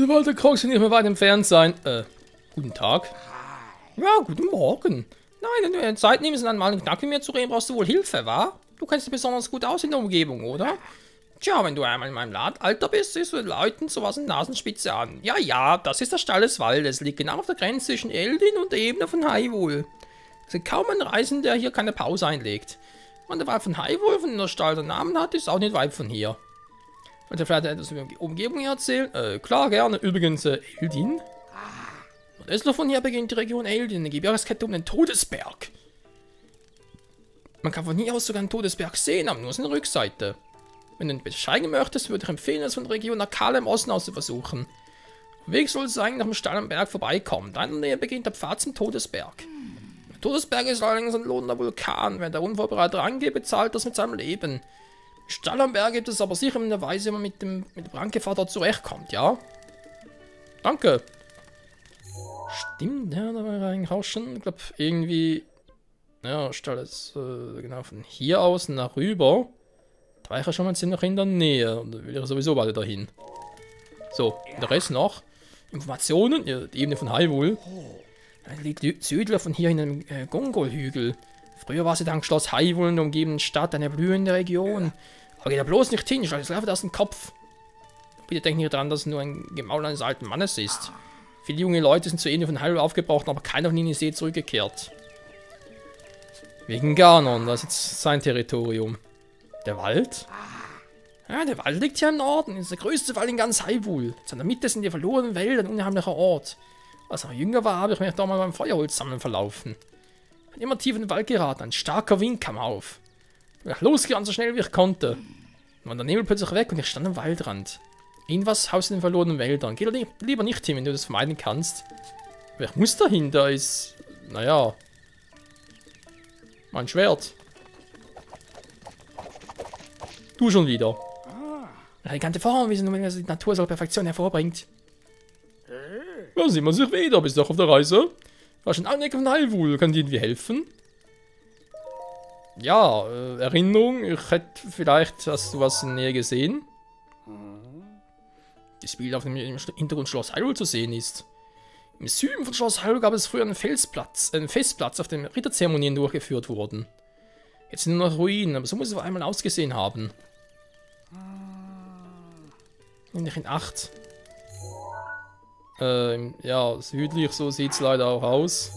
Walter Crocs nicht mehr weit entfernt sein. Guten Tag. Ja, guten Morgen. Nein, wenn du dir Zeit nimmst, dann mal einen Knack mit mir zu reden, brauchst du wohl Hilfe, wa? Du kennst dich besonders gut aus in der Umgebung, oder? Tja, wenn du einmal in meinem Alter bist, siehst du den Leuten sowas in Nasenspitze an. Ja, ja, das ist der Stall des Waldes, liegt genau auf der Grenze zwischen Eldin und der Ebene von Hyrule. Es gibt kaum einen Reisenden, der hier keine Pause einlegt. Und der Wald von Hyrule, von dem der Stall den Namen hat, ist auch nicht weit von hier. Wollt ihr vielleicht etwas über die Umgebung erzählen? Klar, gerne. Übrigens, Eldin? Nordöstlich von hier beginnt die Region Eldin, eine Gebirgskette um den Todesberg. Man kann von hier aus sogar den Todesberg sehen, aber nur seine Rückseite. Wenn du ihn besteigen möchtest, würde ich empfehlen, es von der Region Nakala im Osten aus zu versuchen. Auf dem Weg solltest du eigentlich nach dem steilen Berg vorbeikommen. Da in der Nähe beginnt der Pfad zum Todesberg. Der Todesberg ist allerdings ein lohnender Vulkan. Wenn der unvorbereitet angeht, bezahlt das mit seinem Leben. Stall am Berg gibt es aber sicher in der Weise, wie man mit der Brandgefahr dort zurechtkommt, ja? Danke. Stimmt, ja, da war eigentlich auch schon, ich glaube, irgendwie, ja, Stall ist, genau, von hier aus nach rüber. Da war ich ja schon mal ziemlich in der Nähe, und da will ich sowieso bald dahin. So, der Rest noch. Informationen, ja, die Ebene von Hyrule. Liegt südlich von hier in einem Gongol-Hügel. Früher war sie dank Schloss Hyrule in der umgebenden Stadt eine blühende Region. Aber geht da bloß nicht hin, es läuft aus dem Kopf. Bitte denkt nicht daran, dass es nur ein Gemaul eines alten Mannes ist. Viele junge Leute sind zur Ebene von Hyrule aufgebrochen, aber keiner von ihnen ist je zurückgekehrt. Wegen Ganon, das ist jetzt sein Territorium. Der Wald? Ja, der Wald liegt hier im Norden. Das ist der größte Wald in ganz Hyrule. In seiner Mitte sind die verlorenen Wälder, ein unheimlicher Ort. Als ich jünger war, habe ich mich da mal beim Feuerholzsammeln verlaufen. Ich bin immer tief in den Wald geraten, ein starker Wind kam auf. Ich bin losgerannt, so schnell wie ich konnte. Dann war der Nebel plötzlich weg und ich stand am Waldrand. Irgendwas haust in den verlorenen Wäldern. Geh lieber nicht hin, wenn du das vermeiden kannst. Aber ich muss dahin, da ist... Naja... Mein Schwert. Du schon wieder. Eine elegante Form, wie sie nur die Natur so Perfektion hervorbringt. Ja, sehen wir sich wieder. Bist du auch auf der Reise? War schon eine Ecke von Hyrule. Kann dir irgendwie helfen? Ja, Erinnerung. Ich hätte vielleicht, hast du was in der Nähe gesehen? Das Bild auf dem Hintergrund Schloss Hyrule zu sehen ist. Im Süden von Schloss Hyrule gab es früher einen Festplatz, auf dem Ritterzeremonien durchgeführt wurden. Jetzt sind nur noch Ruinen, aber so muss es auf einmal ausgesehen haben. Nimm dich in Acht. Ja, südlich, so sieht es leider auch aus.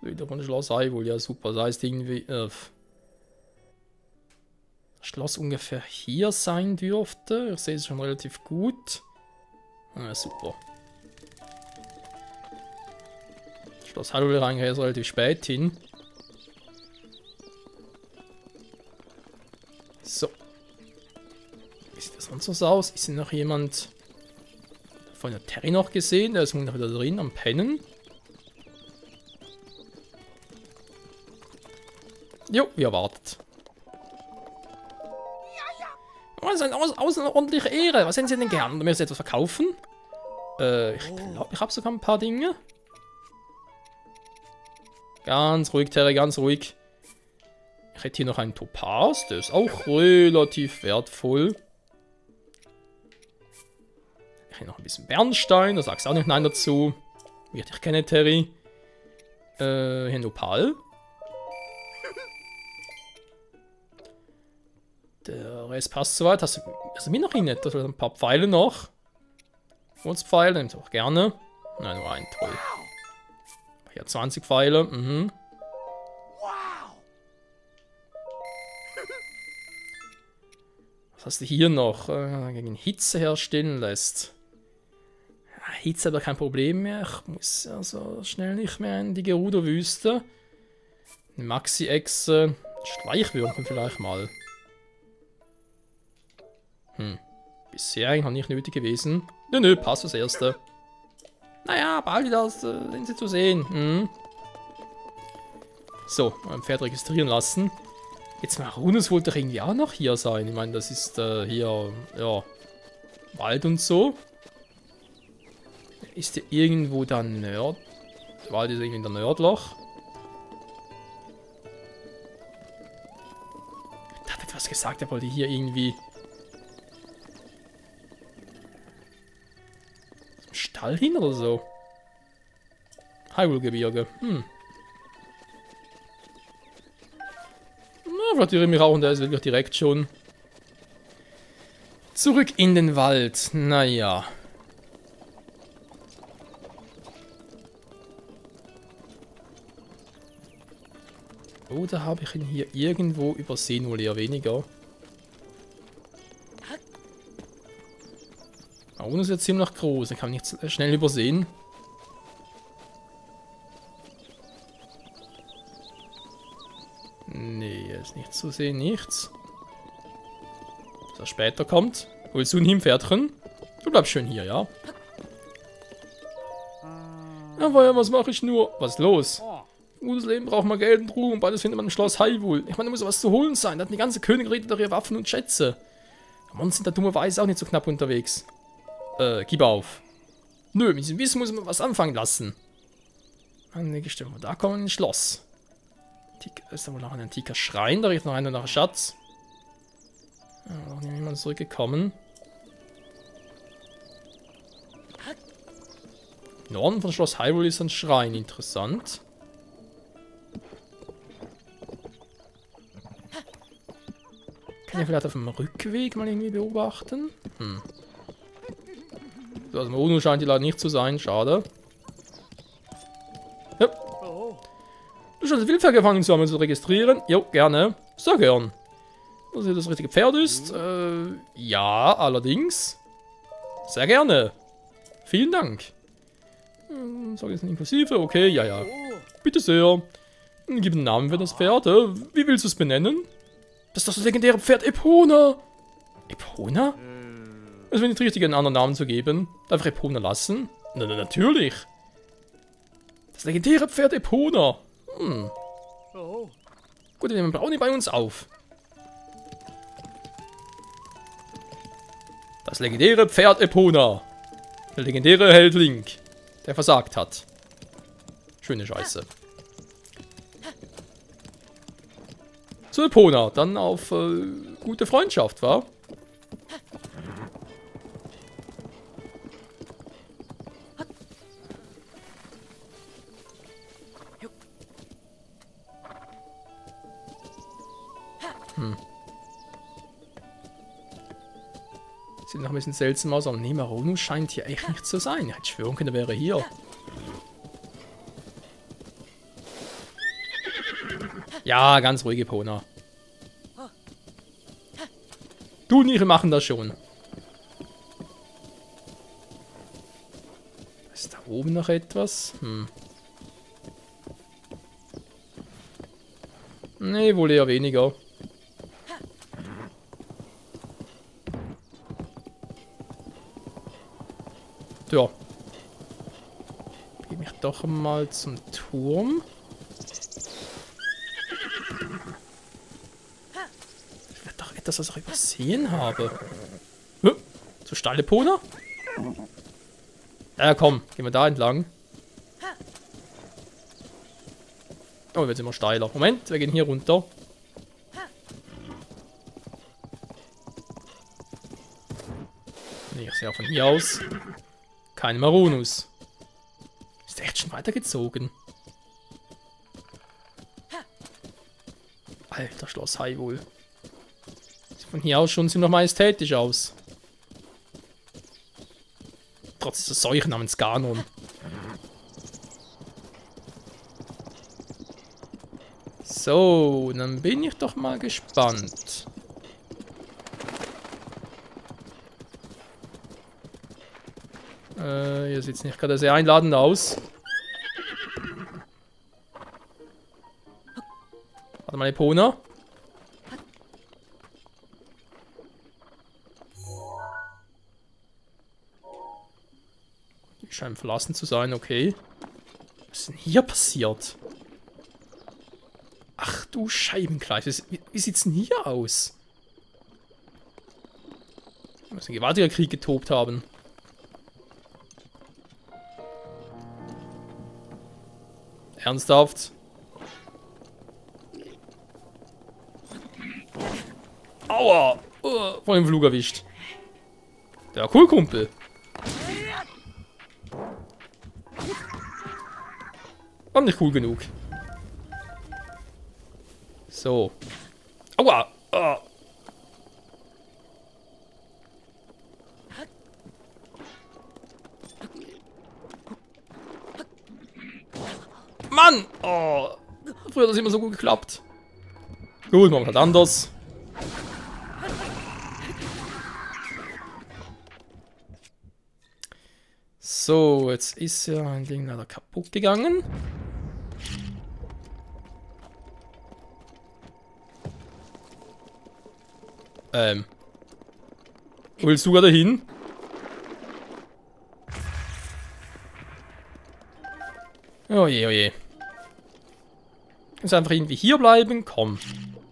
Wieder von Schloss Hyrule, ja super, das heißt irgendwie... das Schloss ungefähr hier sein dürfte. Ich sehe es schon relativ gut. Ja, super. Schloss Hyrule reingeht jetzt relativ spät hin. So. Wie sieht das sonst so aus? Ist denn noch jemand von der Terry noch gesehen? Der ist noch wieder drin am Pennen. Jo, wie erwartet. Oh, das ist eine außerordentliche Ehre. Was hätten Sie denn gern? Du möchtest etwas verkaufen? Ich glaube, ich habe sogar ein paar Dinge. Ganz ruhig, Terry, ganz ruhig. Ich hätte hier noch einen Topaz. Der ist auch relativ wertvoll. Ich hätte noch ein bisschen Bernstein. Da sagst du auch nicht nein dazu. Wie ich dich kenne, Terry. Hier ein Opal. Der Rest passt soweit. Hast du mir noch hin? Das ein paar Pfeile noch. Pfeile, nimmst du auch gerne. Nein, nur ein, toll. Hier 20 Pfeile. Mhm. Was hast du hier noch? Gegen Hitze herstellen lässt. Ja, Hitze aber kein Problem mehr. Ich muss also schnell nicht mehr in die Gerudo-Wüste. Eine Maxi-Echse. Schleichwürmchen vielleicht mal. Bisher eigentlich noch nicht nötig gewesen. Nö, passt das erste. Naja, bald wieder sind sie zu sehen. So, mein Pferd registrieren lassen. Jetzt Marunus wollte doch irgendwie auch noch hier sein. Ich meine, das ist hier, ja, Wald und so. Ist der irgendwo da Nerd? Der Wald ist irgendwie in der Nerdloch. Da hat etwas gesagt, er wollte hier irgendwie... Tal hin oder so? Hyrule-Gebirge. Na, vielleicht irre ich mich auch und der ist wirklich direkt schon. Zurück in den Wald. Naja. Oder habe ich ihn hier irgendwo übersehen, wohl eher weniger? Rauno ist jetzt ziemlich groß, den kann man nicht schnell übersehen. Nee, hier ist nichts zu sehen, nichts. Was später kommt. Holst du ein Himpferdchen? Du bleibst schön hier, ja? Aber was mache ich nur? Was ist los? Gutes Leben braucht mal Geld und Ruhe und beides findet man im Schloss Hyrule. Ich meine, da muss was zu holen sein. Da hatten die ganze Königreiche doch ihre Waffen und Schätze. Mann, sind da dummerweise auch nicht so knapp unterwegs. Gib auf. Nö, mit diesem Wissen muss man was anfangen lassen. Da kommen wir ins Schloss. Ist da wohl noch ein antiker Schrein? Da riecht noch einer nach Schatz. Ja, noch nicht jemand zurückgekommen. Norden von Schloss Hyrule ist ein Schrein. Interessant. Kann ich vielleicht auf dem Rückweg mal irgendwie beobachten? So, also Rauno scheint die leider nicht zu sein. Schade. Ja. Du scheinst Wildpferd gefangen zu haben, zu registrieren. Jo, gerne. Sehr gern. Dass hier das richtige Pferd ist. Ja, allerdings. Sehr gerne. Vielen Dank. Sag jetzt inklusive. Okay, ja. Bitte sehr. Gib einen Namen für das Pferd. Wie willst du es benennen? Das ist doch das legendäre Pferd Epona. Epona? Es wäre nicht richtig, einen anderen Namen zu geben. Darf ich Epona lassen? Na, natürlich. Das legendäre Pferd Epona. Gut, wir nehmen Brownie bei uns auf. Das legendäre Pferd Epona. Der legendäre Held Link, der versagt hat. Schöne Scheiße. Zu Epona, dann auf gute Freundschaft, wa? Sieht noch ein bisschen seltsam aus, aber Rauno scheint hier echt nicht zu sein. Ich hätte schwören können, er wäre hier. Ja, ganz ruhig, Epona. Du und ich machen das schon. Ist da oben noch etwas? Nee, wohl eher weniger. Ja. Geh mich doch mal zum Turm. Ich werde doch etwas, was ich übersehen habe. Zu Stall Epona? Ja, komm. Gehen wir da entlang. Oh, wird immer steiler. Moment, wir gehen hier runter. Nee, ich sehe auch von hier aus. Keine Marunus. Ist der echt schon weitergezogen? Alter, Schloss Hyrule. Sieht von hier aus schon ziemlich majestätisch aus. Trotz dieser Seuche namens Ganon. So, dann bin ich doch mal gespannt. Hier sieht es nicht gerade sehr einladend aus. Warte mal, Epona. Die scheinen verlassen zu sein, okay. Was ist denn hier passiert? Ach du Scheibenkleid, wie sieht's denn hier aus? Muss ein gewaltiger Krieg getobt haben. Ernsthaft? Aua! Von dem Flug erwischt. Der war cool, Kumpel. War nicht cool genug. So. Aua! Ah. Mann! Oh. Früher hat das immer so gut geklappt. Gut, machen wir halt anders. So, jetzt ist ja ein Ding leider kaputt gegangen. Wo willst du gerade hin? Oh je, oh je. Du musst einfach irgendwie hier bleiben. Komm.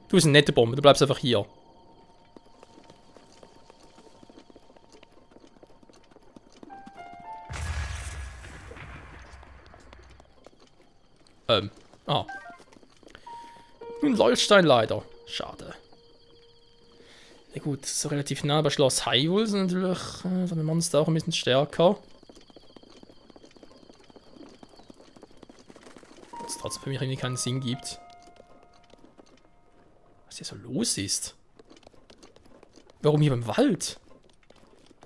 Du bist eine nette Bombe, du bleibst einfach hier. Ah. Ein Leuchtstein leider. Schade. Ja gut, so relativ nah bei Schloss Hyrule sind natürlich von den Monster auch ein bisschen stärker. Was trotzdem für mich irgendwie keinen Sinn gibt. Was hier so los ist. Warum hier im Wald?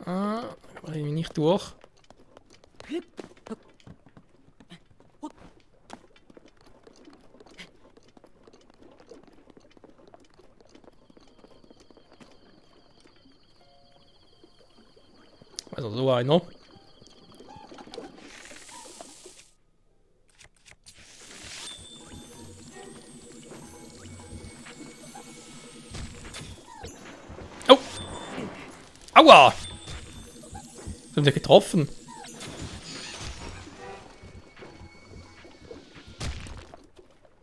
Ah, da kann man irgendwie nicht durch. Also so einer. Oh! Aua! Sind wir getroffen?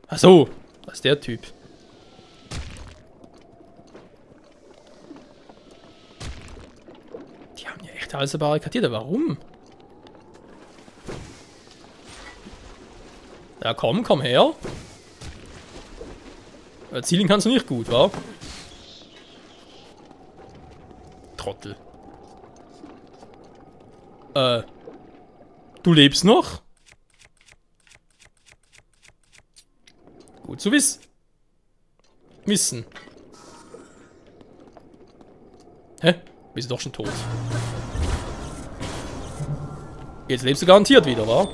Ach so, das ist der Typ. Die haben ja echt alles barrikadiert. Warum? Ja, komm her. Zielen kannst du nicht gut, wa? Trottel. Du lebst noch? Gut zu wissen. Hä? Bist du doch schon tot. Jetzt lebst du garantiert wieder, wa?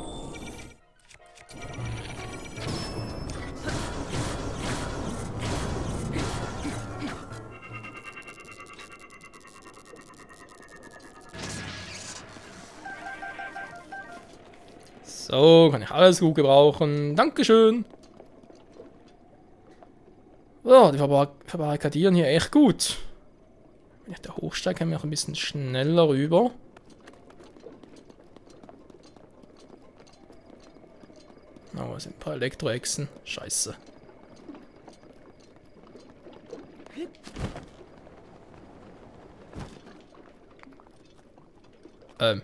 So, kann ich alles gut gebrauchen. Dankeschön. So, die verbarrikadieren hier echt gut. Wenn ich da hochsteige, kann ich auch ein bisschen schneller rüber. Oh, es sind ein paar Elektroechsen. Scheiße. Du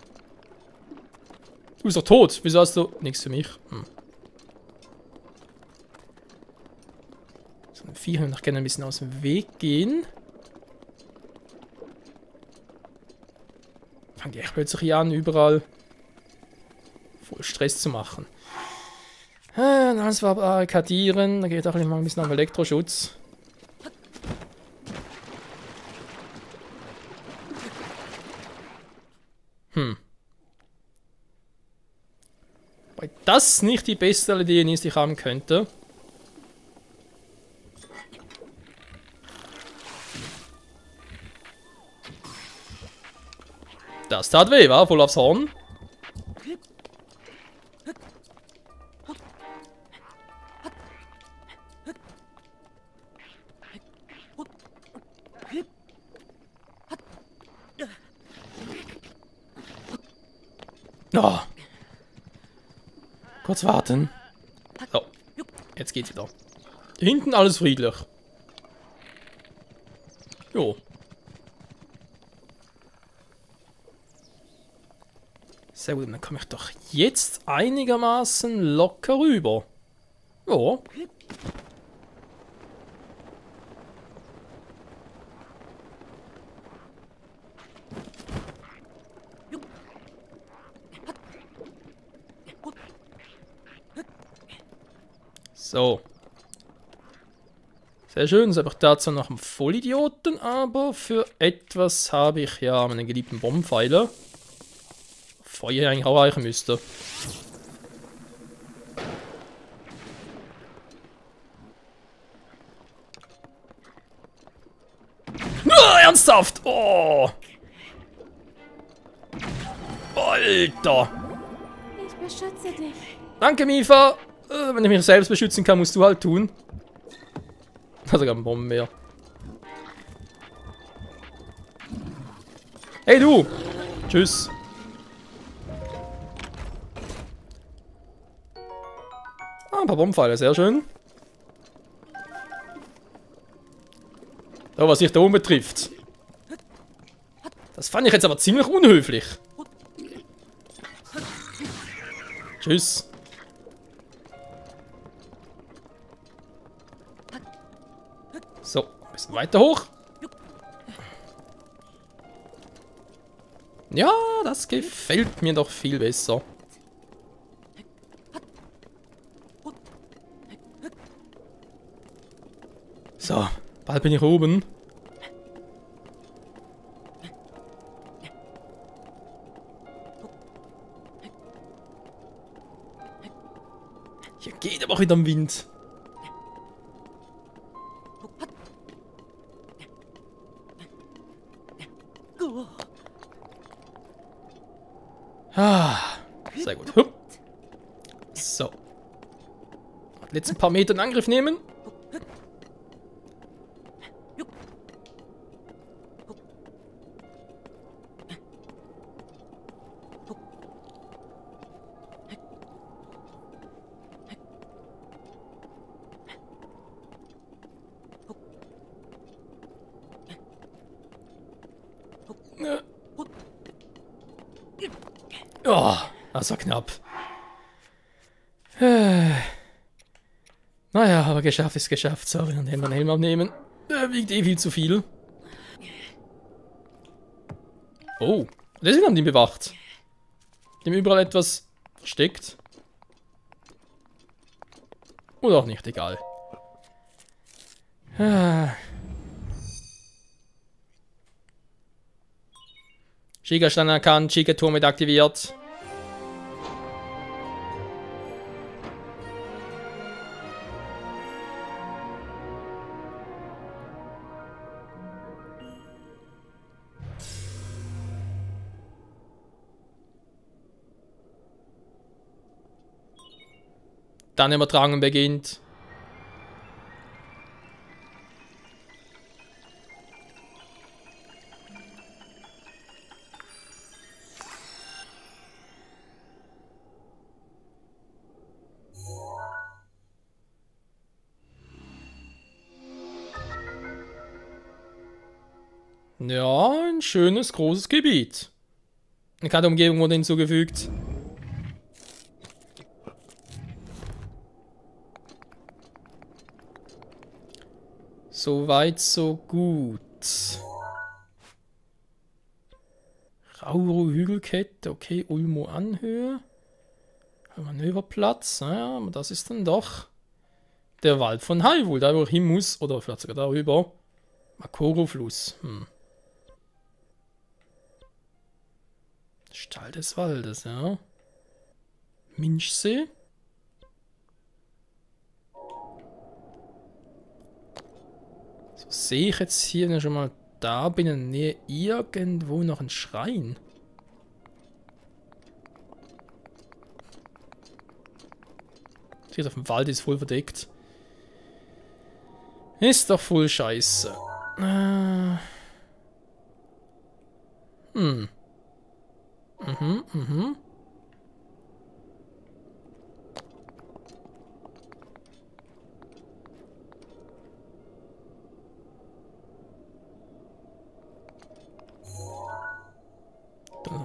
bist doch tot. Wieso hast du nichts für mich? So ein Vieh noch gerne ein bisschen aus dem Weg gehen. Fangen die echt plötzlich hier an, überall voll Stress zu machen. Dann alles war barrikadieren. Da geht auch mal ein bisschen auf Elektroschutz. Weil das nicht die beste Idee ist, die ich haben könnte. Das tat weh, war voll aufs Horn. Oh. Kurz warten. So, jetzt geht's wieder. Hier hinten alles friedlich. Jo. Sehr gut, dann komme ich doch jetzt einigermaßen locker rüber. Jo. So. Sehr schön, ist einfach dazu nach einem Vollidioten, aber für etwas habe ich ja meinen geliebten Bombenpfeiler. Feuer eigentlich auch reichen müsste. Ernsthaft! Oh! Alter! Ich beschütze dich. Danke, Mifa! Wenn ich mich selbst beschützen kann, musst du halt tun. Hat sogar einen Bomben mehr. Hey du! Tschüss. Ein paar Bombenpfeile, sehr schön. So, was sich da oben betrifft. Das fand ich jetzt aber ziemlich unhöflich. Tschüss. So, ein bisschen weiter hoch. Ja, das gefällt mir doch viel besser. So, bald bin ich oben. Hier geht aber auch wieder am Wind. Ah, sehr gut. Hup. So. Letzten paar Meter in Angriff nehmen. Oh, das war knapp. Naja, aber geschafft ist geschafft. Sorry, dann hätten wir den Helm abnehmen. Wiegt eh viel zu viel. Oh, deswegen haben die ihn bewacht. Die haben überall etwas versteckt. Oder auch nicht, egal. Shiga-Stand erkannt, Shiga-Turm mit aktiviert. Dann Übertragung beginnt. Ja, ein schönes, großes Gebiet. Eine kleine Umgebung wurde hinzugefügt. So weit, so gut. Rauro Hügelkette, okay, Ulmo Anhöhe. Manöverplatz, naja, aber das ist dann doch der Wald von Hyrule, da wo ich hin muss, oder vielleicht sogar darüber. Makoro-Fluss, Stall des Waldes, ja. Minchsee. So sehe ich jetzt hier, wenn ich schon mal da bin, in der Nähe irgendwo noch ein Schrein. Steht auf dem Wald, ist voll verdeckt. Ist doch voll scheiße. Ein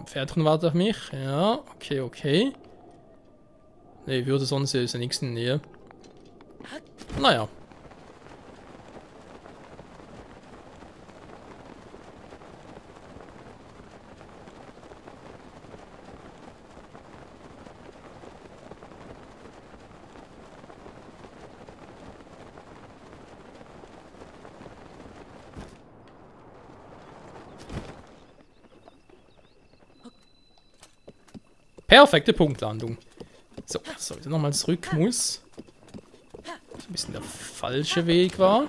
Pferd wartet auf mich. Ja, okay, okay. Ne, würde sonst ist ja nichts in der Nähe. Naja. Perfekte Punktlandung. So, dass ich nochmal zurück muss. Was ein bisschen der falsche Weg war.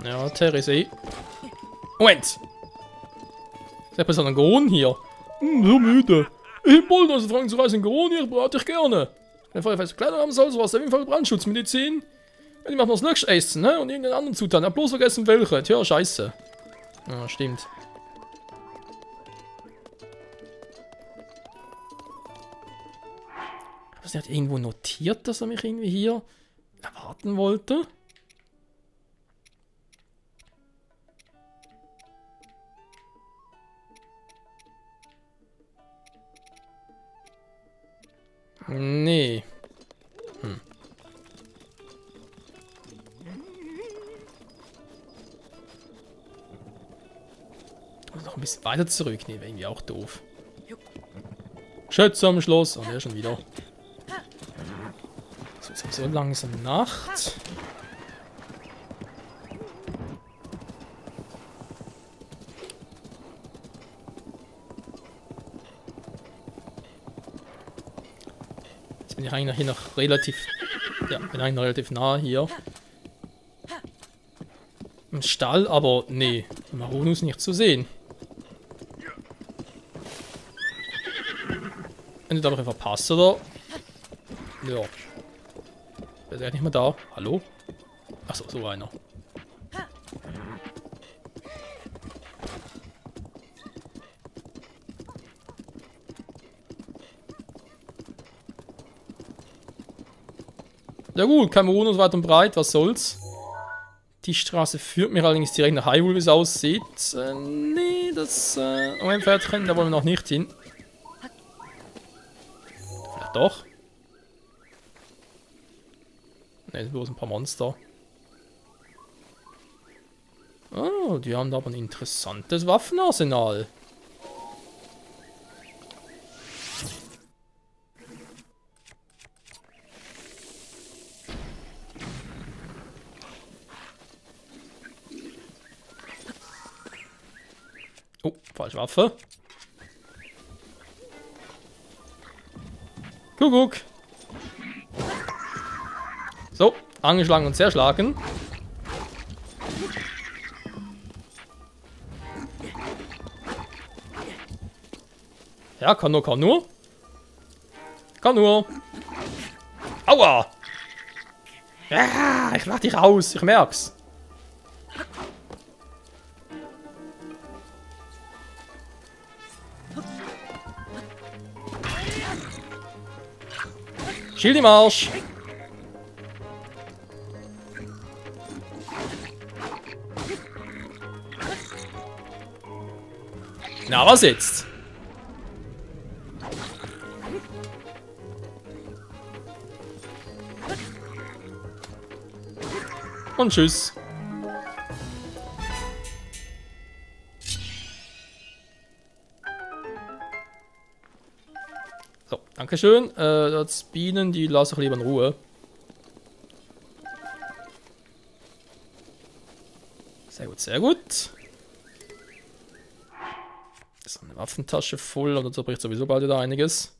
Ja, Therese. Moment! Ich habe so einen Gron hier. So müde. Ich hab bald also Frank zu reisen Gron hier, brate ich gerne. Wenn ich etwas Kleidung haben soll, so was auf jeden Fall Brandschutzmedizin. Ich mach noch das nächste Essen, ne? Und irgendeinen anderen Zutaten. Ich hab bloß vergessen welche. Tja, scheiße. Ja, stimmt. Hat das nicht irgendwo notiert, dass er mich irgendwie hier erwarten wollte? Nee. Noch ein bisschen weiter zurück. Nee, wäre irgendwie auch doof. Schätze am Schloss. Oh, der schon wieder. So, ist so langsam Nacht. Jetzt bin ich eigentlich hier noch relativ... Ja, bin eigentlich noch relativ nah hier. Im Stall, aber nee, Maronus nicht zu sehen. Entweder habe ich ihn verpasst, oder? Ja. Der ist ja nicht mehr da. Hallo? Achso, so einer. Ja gut, kein Maronus weit und breit, was soll's. Die Straße führt mir allerdings direkt nach Hyrule, wie es aussieht. Nee, das... um ein Pferd können, da wollen wir noch nicht hin. Vielleicht doch. Ne, das sind bloß ein paar Monster. Oh, die haben da aber ein interessantes Waffenarsenal. Oh, falsche Waffe. Kuckuck. So, angeschlagen und zerschlagen. Ja, kann nur, kann nur. Kann nur. Aua! Ja, ich mach dich raus, ich merk's. Schild im Arsch! Na, was jetzt? Und tschüss. So, dankeschön. Das Bienen, die lasse ich lieber in Ruhe. Sehr gut, sehr gut. Ist eine Waffentasche voll, und dazu bricht sowieso bald wieder einiges.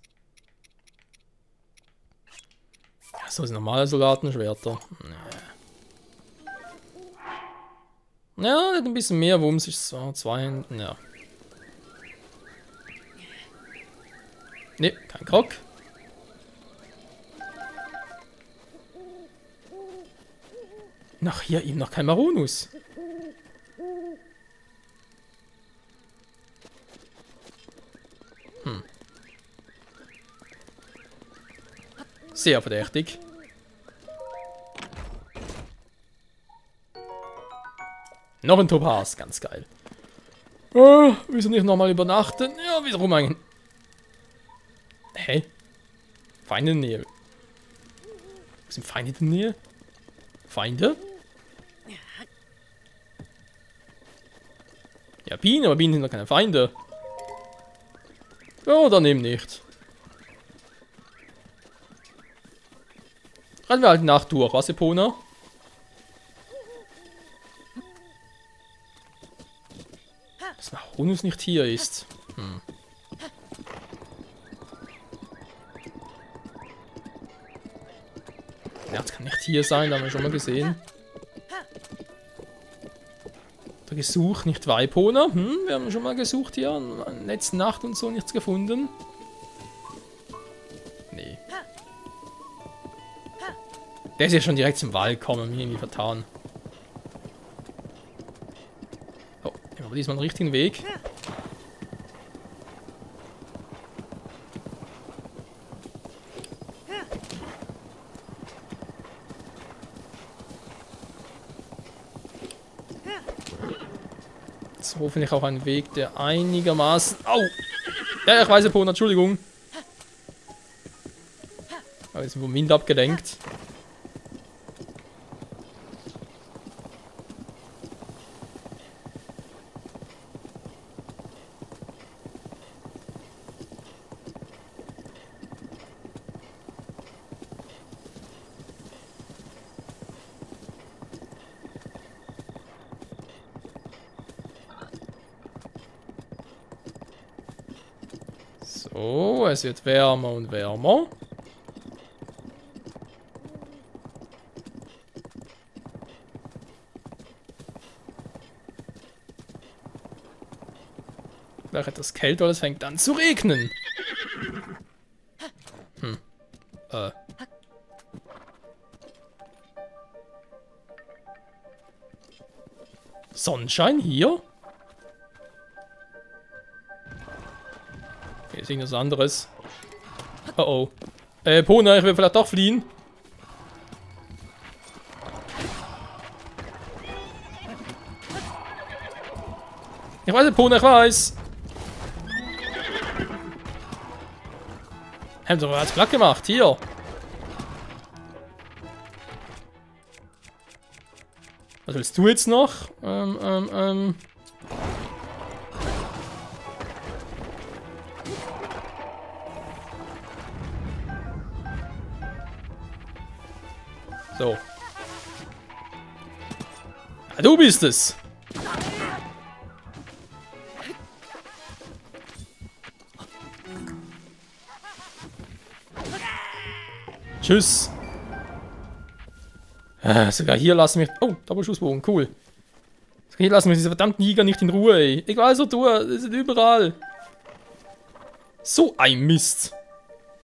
So sind normale Soldatenschwerter. Nee. Ja, ein bisschen mehr Wumms ist so. 2 Händen, ja. Ne, kein Krog. Noch hier eben noch kein Maronus. Sehr verdächtig. Noch ein Topaz, ganz geil. Wieso nicht nochmal übernachten? Ja, wieso eigentlich? Hä? Feinde in der Nähe. Wo sind Feinde in der Nähe? Feinde? Ja, Bienen, aber Bienen sind doch keine Feinde. Ja, dann eben nicht. Rennen wir halt nach durch, was, Epona? Dass Mahonus nicht hier ist. Hm. Ja, das kann nicht hier sein, da haben wir schon mal gesehen. Der Gesuch, nicht Weipona. Wir haben schon mal gesucht hier. Letzte Nacht und so nichts gefunden. Nee. Der ist ja schon direkt zum Wald gekommen, mir irgendwie vertan. Oh, aber diesmal den richtigen Weg. So, hoffentlich auch ein Weg, der einigermaßen... Au! Ja, ich weiß, Epona, Entschuldigung. Aber jetzt vom Wind abgelenkt. So, es wird wärmer und wärmer. Wäre etwas kälter, es fängt an zu regnen. Sonnenschein hier? Okay, ist irgendwas anderes. Oh oh. Pona, ich will vielleicht doch fliehen. Ich weiß, Pona, ich weiß. Haben sie doch alles glatt gemacht, hier. Was willst du jetzt noch? So. Ah, du bist es. Tschüss. Sogar hier lassen wir... Oh, Doppelschussbogen, cool. Sogar hier lassen wir diese verdammten Jäger nicht in Ruhe, ey. Egal, so du, die sind überall. So ein Mist.